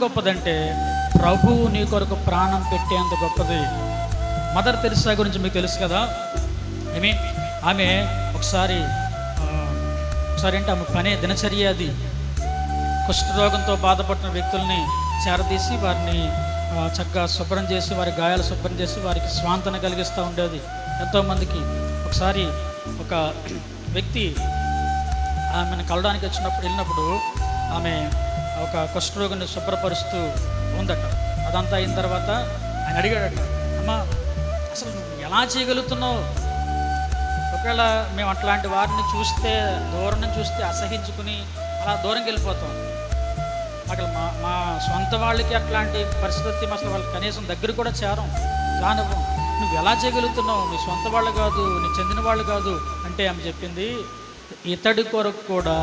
గొప్పదంటే ప్రభువు నీ కొరకు ప్రాణం పెట్టేంత గొప్పది. మదర్ తెరిసా గురించి మీకు తెలుసు కదా. ఆమె ఒకసారి అంటే ఆమె పనే దినచర్య అది. కుష్ఠరోగంతో బాధపడిన వ్యక్తుల్ని చేరదీసి వారిని చక్కగా శుభ్రం చేసి, వారి గాయాలు శుభ్రం చేసి వారికి స్వాంతన కలిగిస్తూ ఉండేది ఎంతోమందికి. ఒకసారి ఒక వ్యక్తి ఆమెను కలవడానికి వెళ్ళినప్పుడు ఆమె ఒక కుష్ఠరోగిని శుభ్రపరుస్తూ ఉందట. అదంతా అయిన తర్వాత ఆయన అడిగాడట, అమ్మా అసలు నువ్వు ఎలా చేయగలుగుతున్నావు? ఒకవేళ మేము అట్లాంటి వారిని చూస్తే, దూరం నుంచి చూస్తే అసహించుకుని అలా దూరంకి వెళ్ళిపోతాం. అక్కడ మా సొంత వాళ్ళకి అట్లాంటి పరిస్థితి అసలు వాళ్ళు కనీసం దగ్గర కూడా చేరం, రానివ్వం. నువ్వు ఎలా చేయగలుగుతున్నావు? నీ సొంత వాళ్ళు కాదు, నీ చెందిన వాళ్ళు కాదు అంటే ఆమె చెప్పింది, ఇతడి కొరకు కూడా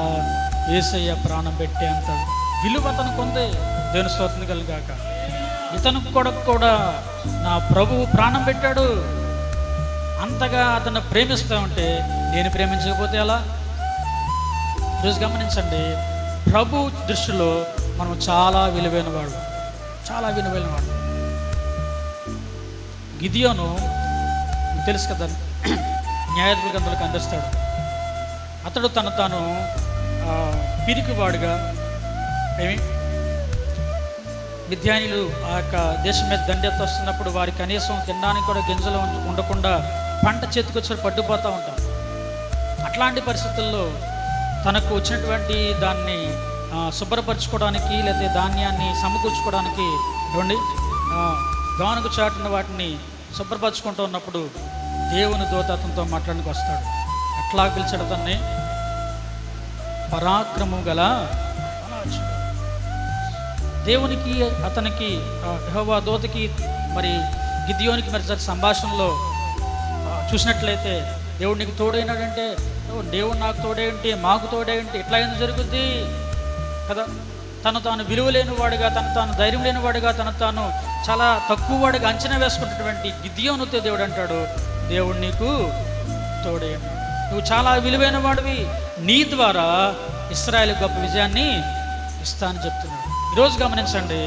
యేసయ్య ప్రాణం పెట్టే అంత విలువ అతనికి ఉంది. దేవుని స్తోత్రం కలుగాక. ఇతను కొరకు కూడా నా ప్రభువు ప్రాణం పెట్టాడు. అంతగా అతను ప్రేమిస్తూ ఉంటే నేను ప్రేమించకపోతే ఎలా? ఈరోజు గమనించండి, ప్రభు దృష్టిలో మనం చాలా విలువైన వాడు, చాలా విలువైన వాడు. గిదియోను తెలుసు కదా, న్యాయాధిపతుల గ్రంథాలకు అందిస్తాడు. అతడు తాను పిరికివాడుగా మిద్యానీయులు ఆ యొక్క దేశం మీద దండెత్తి వస్తున్నప్పుడు వారి కనీసం తినడానికి కూడా గింజలు ఉండకుండా పంట చేతికొచ్చి పట్టుకుపోతూ ఉంటాం. అట్లాంటి పరిస్థితుల్లో తనకు వచ్చినటువంటి దాన్ని శుభ్రపరచుకోవడానికి లేదా ధాన్యాన్ని సమకూర్చుకోవడానికి గానుకు చాటున వాటిని శుభ్రపరచుకుంటూ ఉన్నప్పుడు దేవుని దూత అతనితో మాట్లాడడానికి వస్తాడు. ఎట్లా పిలిచాడు అతన్ని? పరాక్రమం గల దేవునికి అతనికి యెహోవా దూతకి మరి గిద్యోనికి మరి సంభాషణలో చూసినట్లయితే, దేవుడు నీకు తోడైనాడంటే, దేవుడు నాకు తోడేంటి, మాకు తోడేంటి, ఇట్లా ఎందుకు జరుగుద్ది కదా. తాను విలువ లేనివాడుగా, తాను ధైర్యం లేనివాడుగా, తాను చాలా తక్కువ వాడిగా అంచనా వేసుకున్నటువంటి గిద్యోనుతో దేవుడు అంటాడు, దేవుడు నీకు తోడైనాడు, నువ్వు చాలా విలువైన వాడివి, నీ ద్వారా ఇశ్రాయేలు గొప్ప విజయాన్ని ఇస్తా అని చెప్తున్నాడు. ఈరోజు గమనించండి.